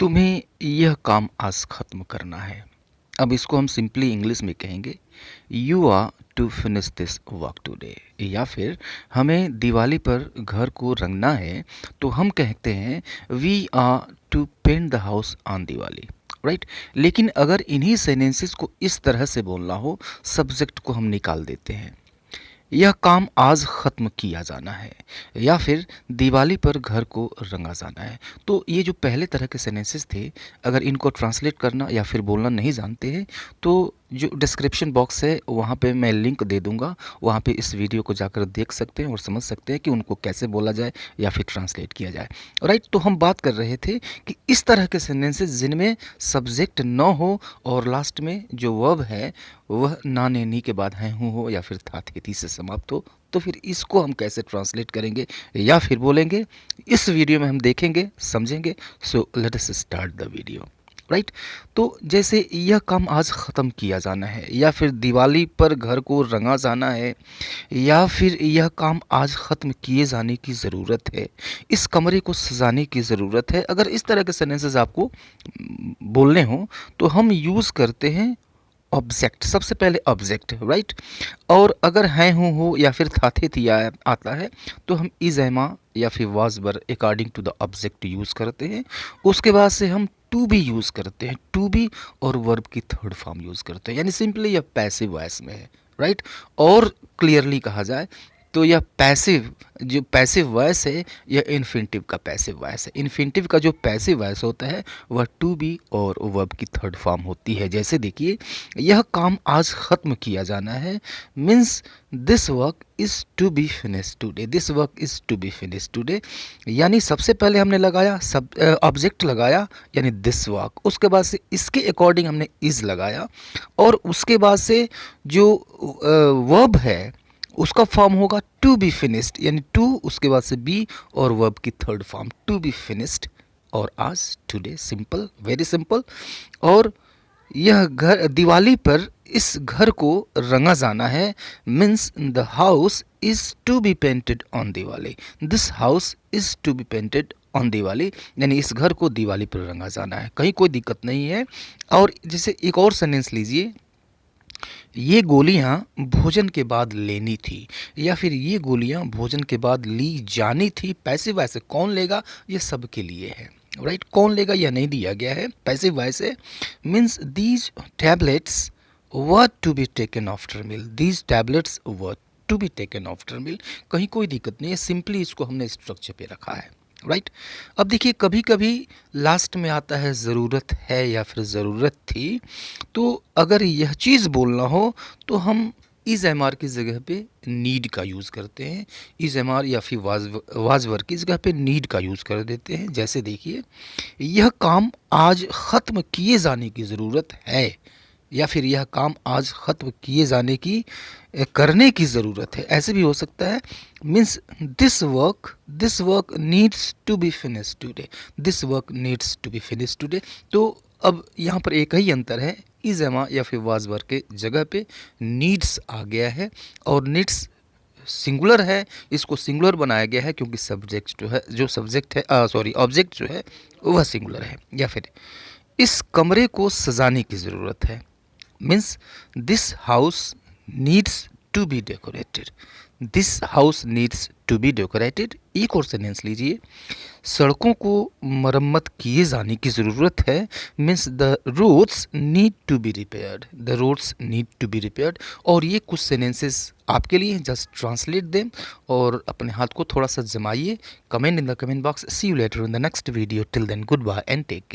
तुम्हें यह काम आज ख़त्म करना है। अब इसको हम सिंपली इंग्लिश में कहेंगे, you are to finish this work today. या फिर हमें दिवाली पर घर को रंगना है तो हम कहते हैं we are to paint the house on Diwali, right. लेकिन अगर इन्हीं सेंटेंसेस को इस तरह से बोलना हो, सब्जेक्ट को हम निकाल देते हैं, यह काम आज ख़त्म किया जाना है, या फिर दिवाली पर घर को रंगा जाना है। तो ये जो पहले तरह के सेंटेंसेस थे, अगर इनको ट्रांसलेट करना या फिर बोलना नहीं जानते हैं तो जो डिस्क्रिप्शन बॉक्स है वहाँ पे मैं लिंक दे दूँगा, वहाँ पे इस वीडियो को जाकर देख सकते हैं और समझ सकते हैं कि उनको कैसे बोला जाए या फिर ट्रांसलेट किया जाए, राइट। तो हम बात कर रहे थे कि इस तरह के सेंटेंसेस जिनमें सब्जेक्ट न हो और लास्ट में जो वर्ब है वह ना ने नी के बाद हैं हूँ हो या फिर था थे थी से समाप्त हो, तो फिर इसको हम कैसे ट्रांसलेट करेंगे या फिर बोलेंगे, इस वीडियो में हम देखेंगे, समझेंगे। So let us start the video, right. तो जैसे यह काम आज ख़त्म किया जाना है, या फिर दिवाली पर घर को रंगा जाना है, या फिर यह काम आज ख़त्म किए जाने की ज़रूरत है, इस कमरे को सजाने की ज़रूरत है। अगर इस तरह के सेंटेंसेस आपको बोलने हों तो हम यूज़ करते हैं ऑब्जेक्ट, सबसे पहले ऑब्जेक्ट, राइट। और अगर हैं हूँ हो या फिर थाथे थी आता है तो हम इज एमा या फिर was were according to the object use करते हैं। उसके बाद से हम टू बी यूज़ करते हैं, टू बी और वर्ब की थर्ड फॉर्म यूज़ करते हैं, यानी सिंपली यह पैसिव वॉइस में है, राइट। और क्लियरली कहा जाए तो यह पैसिव, जो पैसिव वॉइस है यह इन्फिनिटिव का पैसिव वॉइस है। इन्फिनिटिव का जो पैसिव वॉइस होता है वह टू बी और वर्ब की थर्ड फॉर्म होती है। जैसे देखिए, यह काम आज ख़त्म किया जाना है means this work is to be finish today, this work is to be finish today. यानी सबसे पहले हमने लगाया सब ऑब्जेक्ट लगाया यानी दिस वर्क, उसके बाद से इसके अकॉर्डिंग हमने इज़ लगाया, और उसके बाद से जो वर्ब है उसका फॉर्म होगा टू बी फिनिश्ड, यानी टू उसके बाद से बी और वर्ब की third form to be finished, और आज टुडे, सिंपल, वेरी सिंपल। और यह घर दिवाली पर इस घर को रंगा जाना है means the house is to be painted on Diwali, this house is to be painted on Diwali, यानी इस घर को दिवाली पर रंगा जाना है, कहीं कोई दिक्कत नहीं है। और जैसे एक और सेंटेंस लीजिए, ये गोलियां भोजन के बाद लेनी थी, या फिर ये गोलियां भोजन के बाद ली जानी थी। पैसिव वॉइस है, कौन लेगा, ये सबके लिए है, राइट। कौन लेगा यह नहीं दिया गया है, पैसिव वॉइस है। Means these tablets were to be taken after meal, these tablets were to be taken after meal, कहीं कोई दिक्कत नहीं है, सिंपली इसको हमने स्ट्रक्चर पे रखा है, राइट। अब देखिए, कभी कभी लास्ट में आता है ज़रूरत है या फिर ज़रूरत थी, तो अगर यह चीज़ बोलना हो तो हम इज़ एम आर की जगह पे नीड का यूज़ करते हैं, इज़ एम आर या फिर वाजवर की जगह पे नीड का यूज़ कर देते हैं। जैसे देखिए, यह काम आज ख़त्म किए जाने की ज़रूरत है, या फिर यह काम आज ख़त्म किए जाने की करने की ज़रूरत है, ऐसे भी हो सकता है। Means this work needs to be finish today, this work needs to be finish today. तो अब यहाँ पर एक ही अंतर है, इज़ एमा या फिर वाज वर्क के जगह पे नीड्स आ गया है, और नीड्स सिंगुलर है, इसको सिंगुलर बनाया गया है क्योंकि सब्जेक्ट जो है, जो सब्जेक्ट है सॉरी ऑब्जेक्ट जो है वह सिंगुलर है। या फिर इस कमरे को सजाने की ज़रूरत है, means this house needs to be decorated, this house needs to be decorated. एक और सेंटेंस लीजिए, सड़कों को मरम्मत किए जाने की ज़रूरत है, means the roads need to be repaired, the roads need to be repaired. और ये कुछ सेंटेंसेस आपके लिए, जस्ट ट्रांसलेट दें और अपने हाथ को थोड़ा सा जमाइए। Comment in the comment box. See you later in the next video, till then goodbye and take care.